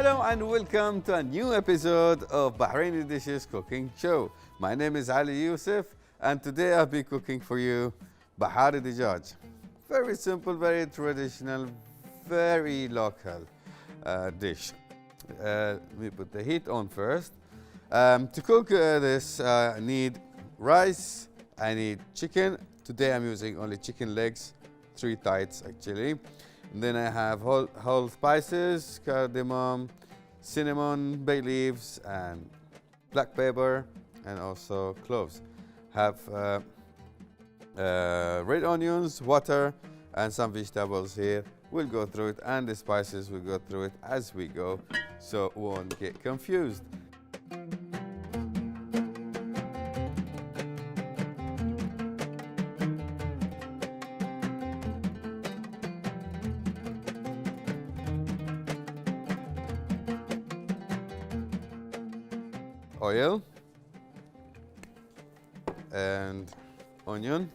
Hello and welcome to a new episode of Bahraini Dishes Cooking Show. My name is Ali Youssef and today I'll be cooking for you Bahari Djaj. Very simple, very traditional, very local dish. Let me put the heat on first. To cook this, I need rice, I need chicken. Today I'm using only chicken legs, 3 thighs actually. And then I have whole spices, cardamom, cinnamon, bay leaves, and black pepper, and also cloves. Have red onions, water, and some vegetables here. We'll go through it, and the spices we'll go through it as we go, so we won't get confused. Oil and onion,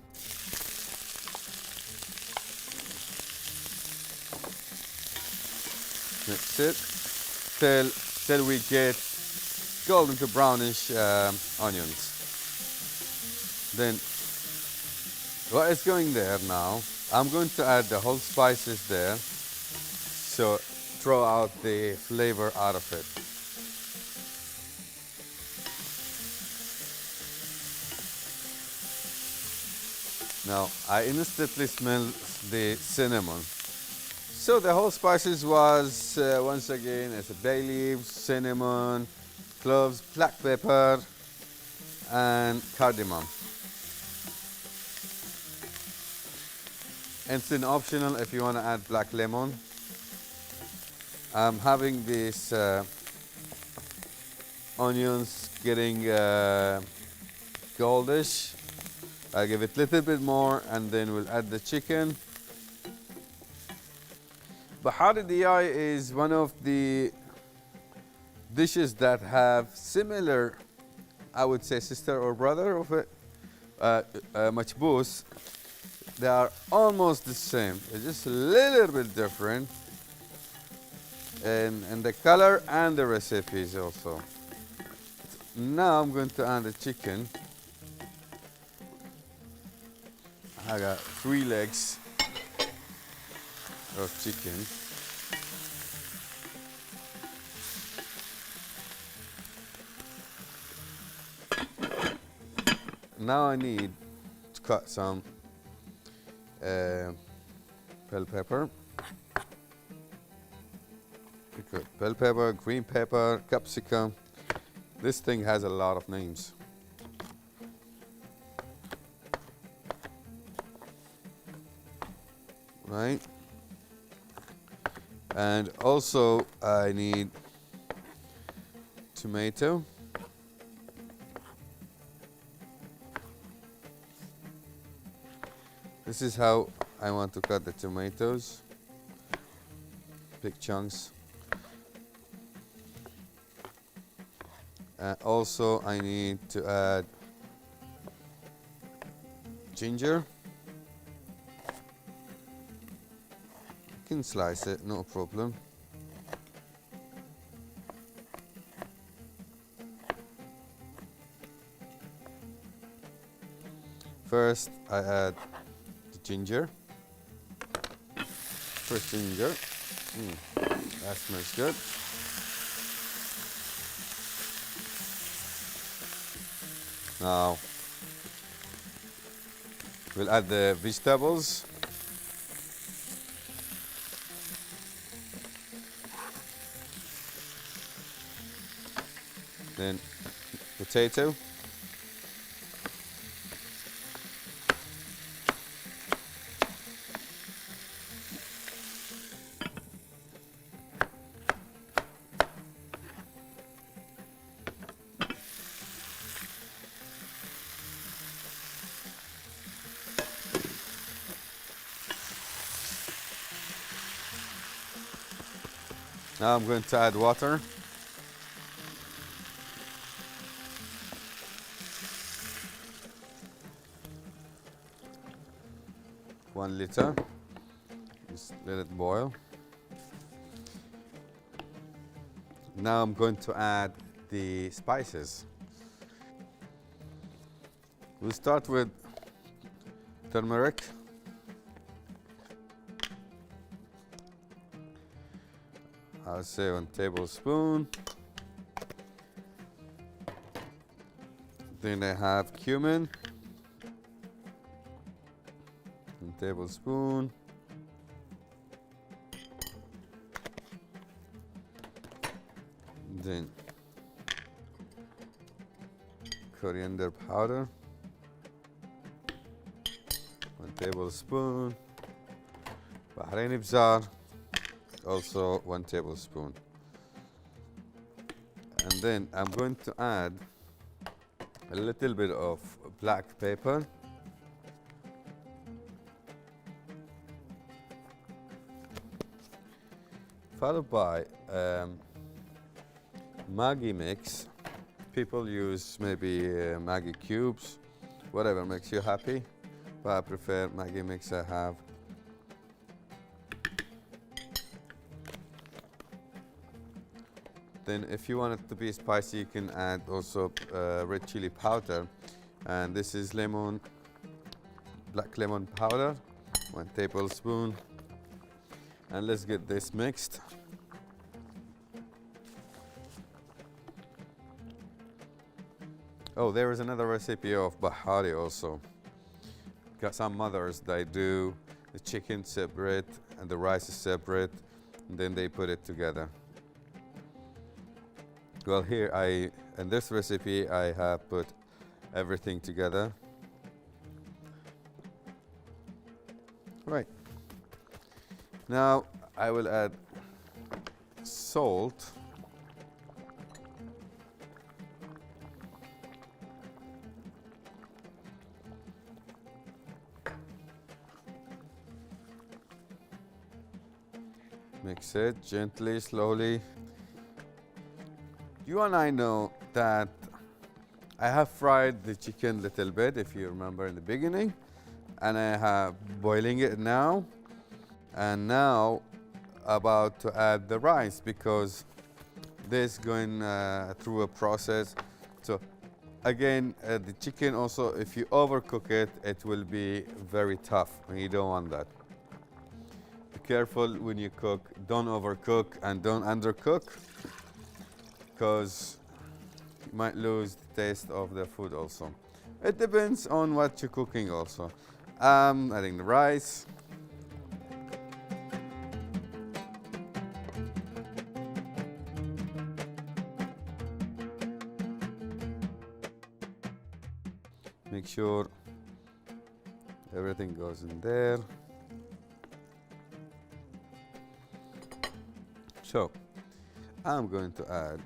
mix it till we get golden to brownish onions. Then what is going there now, I'm going to add the whole spices there, so throw out the flavor out of it. Now, I instantly smell the cinnamon. So the whole spices was, once again, it's a bay leaves, cinnamon, cloves, black pepper, and cardamom. It's an optional if you want to add black lemon. I'm having these onions getting goldish. I'll give it a little bit more and then we'll add the chicken. Bahari Djaj is one of the dishes that have similar, I would say, sister or brother of it, Machboos. They are almost the same. They're just a little bit different in the color and the recipes also. Now I'm going to add the chicken. I got 3 legs of chicken. Now I need to cut some bell pepper. Bell pepper, green pepper, capsicum. This thing has a lot of names. Right, and also I need tomato, this is how I want to cut the tomatoes, big chunks. Also I need to add ginger. Can slice it, no problem. First, I add the ginger. First ginger. That smells good. Now, we'll add the vegetables. Then potato, now I'm going to add water. One liter. Just let it boil. now I'm going to add the spices. We'll start with turmeric. I'll say 1 tablespoon. Then I have cumin, 1 tablespoon. Then coriander powder, 1 tablespoon. Bahraini Khabisa, also 1 tablespoon. And then I'm going to add a little bit of black pepper, followed by Maggi mix. People use maybe Maggi cubes, whatever makes you happy, but I prefer Maggi mix. I have then if you want it to be spicy, you can add also red chili powder, and this is black lemon powder, 1 tablespoon. And let's get this mixed. Oh, there is another recipe of Bahari also. Got some mothers, they do the chicken separate and the rice is separate, and then they put it together. Well, here in this recipe, I have put everything together. Right. Now I will add salt. Mix it gently, slowly. You and I know that I have fried the chicken a little bit, if you remember in the beginning, and I have boiling it now, and now about to add the rice because this going through a process. So again, the chicken also, if you overcook it, it will be very tough, and you don't want that. Be careful when you cook, don't overcook and don't undercook, because you might lose the taste of the food also. It depends on what you're cooking also. Adding the rice. Make sure everything goes in there. So I'm going to add,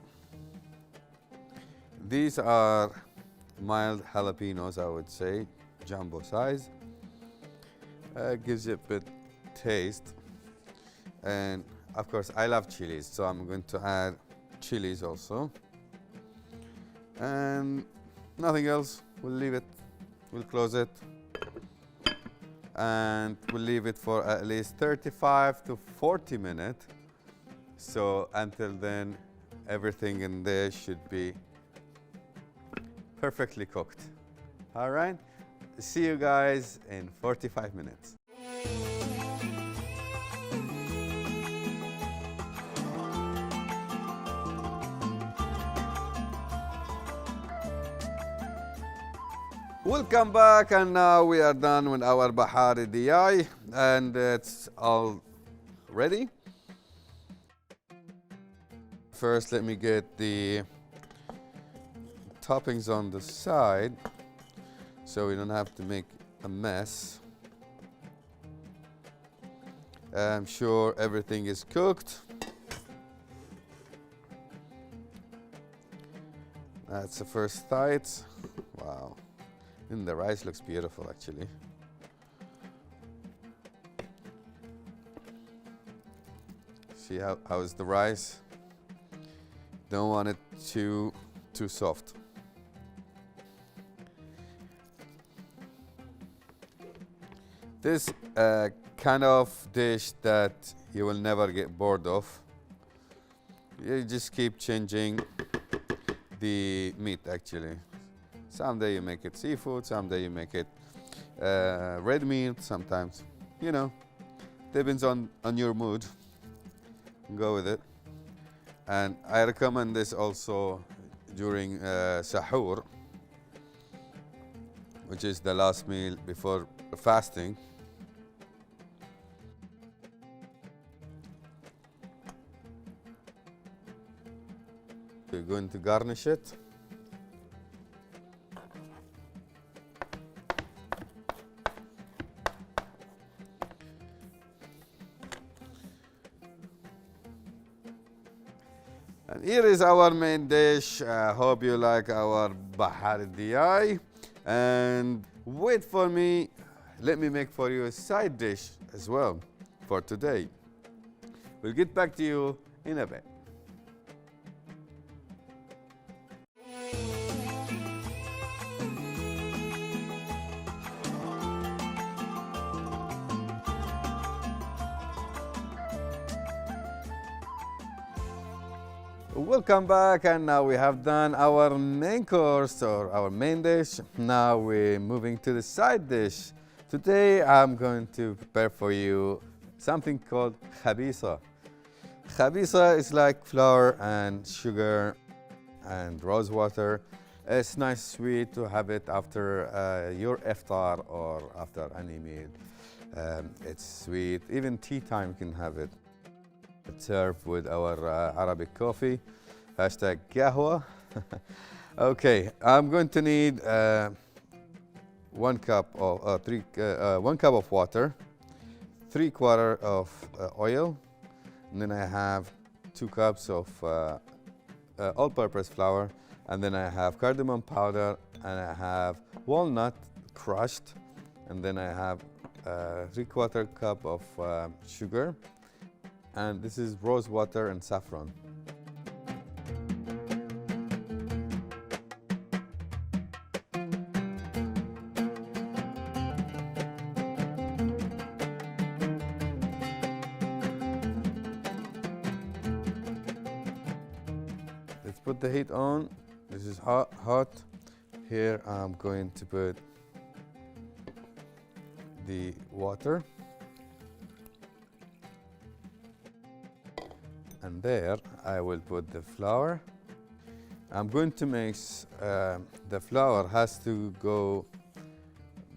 these are mild jalapenos, I would say, jumbo size. Gives it a bit taste, and of course I love chilies, so I'm going to add chilies also, and nothing else. We'll leave it, we'll close it, and we'll leave it for at least 35 to 40 minutes. So until then, everything in there should be perfectly cooked. All right, see you guys in 45 minutes. Welcome back, and now we are done with our Bahari diyai, and it's all ready. First, let me get the toppings on the side so we don't have to make a mess. I'm sure everything is cooked. That's the first side. Wow. And the rice looks beautiful, actually. See how is the rice? Don't want it too soft. This kind of dish that you will never get bored of. You just keep changing the meat actually. Someday you make it seafood, someday you make it red meat, sometimes, you know, depends on your mood. Go with it. And I recommend this also during sahur, which is the last meal before fasting. We're going to garnish it. And here is our main dish. I hope you like our Bahari. And wait for me, let me make for you a side dish as well for today. We'll get back to you in a bit. Welcome back, and now we have done our main course or our main dish. Now we're moving to the side dish. Today I'm going to prepare for you something called Khabisa. Khabisa is like flour and sugar and rose water. It's nice sweet to have it after your iftar or after any meal. It's sweet, even tea time you can have it. It's served with our Arabic coffee, hashtag qahwa. Okay, I'm going to need 1 cup of 1 cup of water, 3/4 of oil, and then I have 2 cups of all-purpose flour, and then I have cardamom powder, and I have walnut crushed, and then I have 3/4 cup of sugar, and this is rose water and saffron. Let's put the heat on. This is hot. Here I'm going to put the water. And there I will put the flour. I'm going to mix, the flour has to go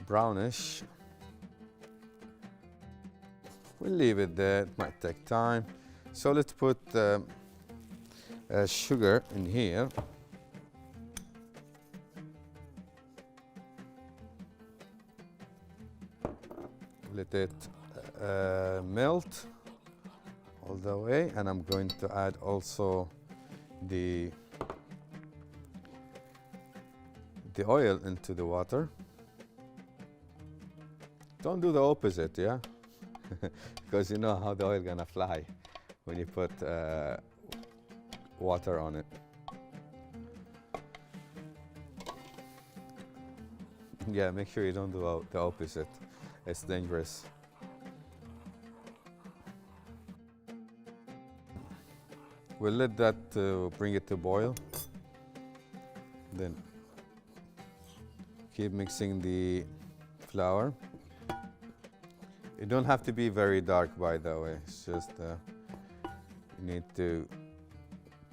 brownish. We'll leave it there, it might take time. So let's put sugar in here. Let it melt all the way, and I'm going to add also the oil into the water. Don't do the opposite, yeah? Because you know how the oil gonna fly when you put water on it. Yeah, make sure you don't do the opposite. It's dangerous. We'll let that bring it to boil. Then keep mixing the flour. You don't have to be very dark, by the way. It's just you need to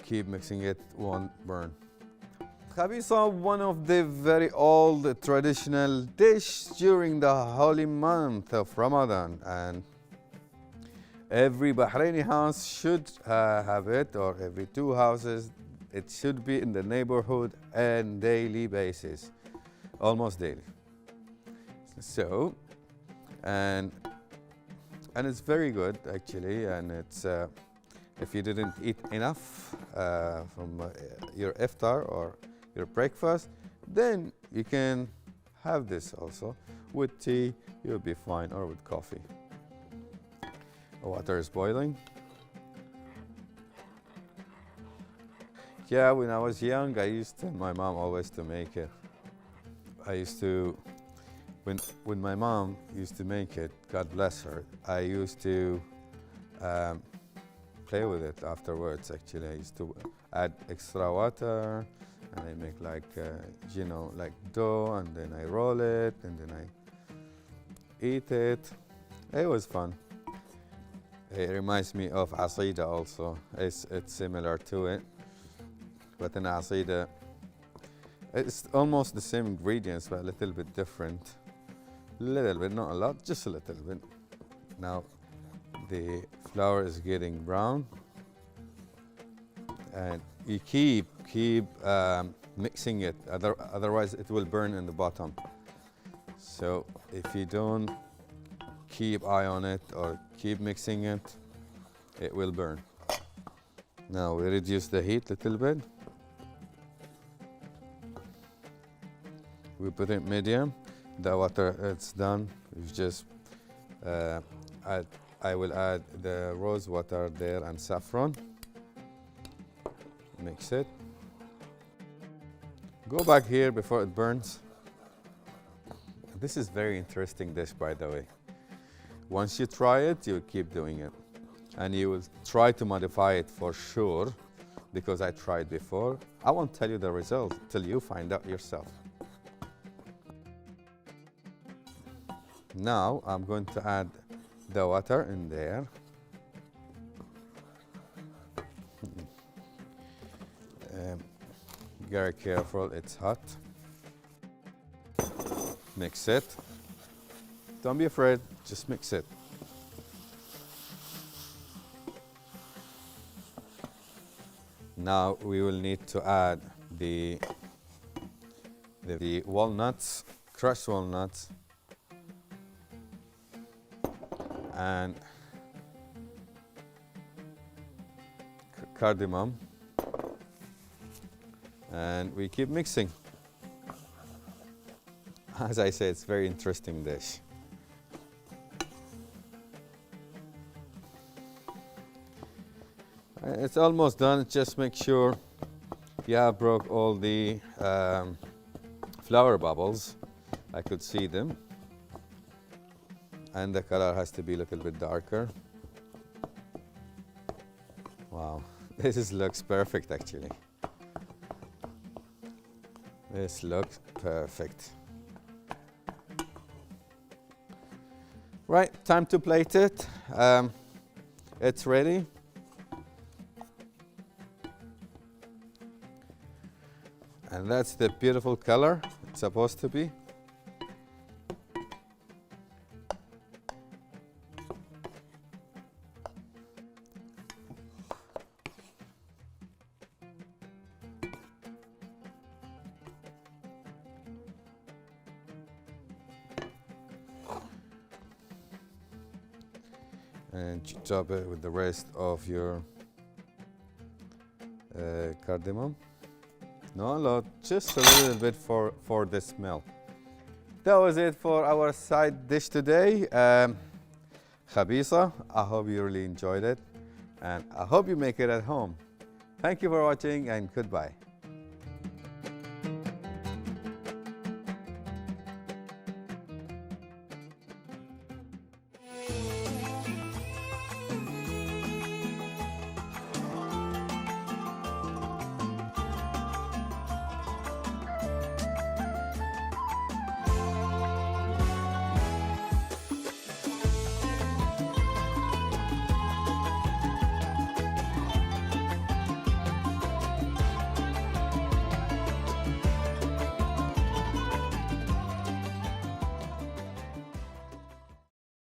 keep mixing it, won't burn. Khabisa, one of the very old traditional dish during the holy month of Ramadan, and every Bahraini house should have it, or every 2 houses. It should be in the neighborhood on daily basis, almost daily. So, and it's very good actually, and it's if you didn't eat enough from your iftar or your breakfast, then you can have this also with tea. You'll be fine, or with coffee. Water is boiling. Yeah, when I was young, I used to, my mom always to make it. I used to, when my mom used to make it, God bless her, I used to play with it afterwards. Actually, I used to add extra water, and I make like you know, like dough, and then I roll it, and then I eat it. It was fun. It reminds me of asida also. It's similar to it, but in asida, it's almost the same ingredients, but a little bit different. Little bit, not a lot, just a little bit. Now the flour is getting brown, and you keep mixing it, otherwise it will burn in the bottom. So if you don't keep eye on it or keep mixing it, it will burn. Now we reduce the heat a little bit. We put it medium. The water, it's done. We just I will add the rose water there and saffron. Mix it. Go back here before it burns. This is very interesting dish, by the way. Once you try it, you will keep doing it. And you will try to modify it for sure, because I tried before. I won't tell you the result till you find out yourself. Now I'm going to add the water in there. Very careful, it's hot. Mix it. Don't be afraid, just mix it. Now we will need to add the walnuts, crushed walnuts, and cardamom, and we keep mixing. As I say, it's a very interesting dish. It's almost done. Just make sure you have broke all the flour bubbles. I could see them. And the color has to be a little bit darker. Wow, this looks perfect actually. This looks perfect. Right, time to plate it. It's ready. And that's the beautiful color it's supposed to be. And chop it with the rest of your cardamom. Not a lot, just a little bit for the smell. That was it for our side dish today, Khabisa. I hope you really enjoyed it, and I hope you make it at home. Thank you for watching, and goodbye.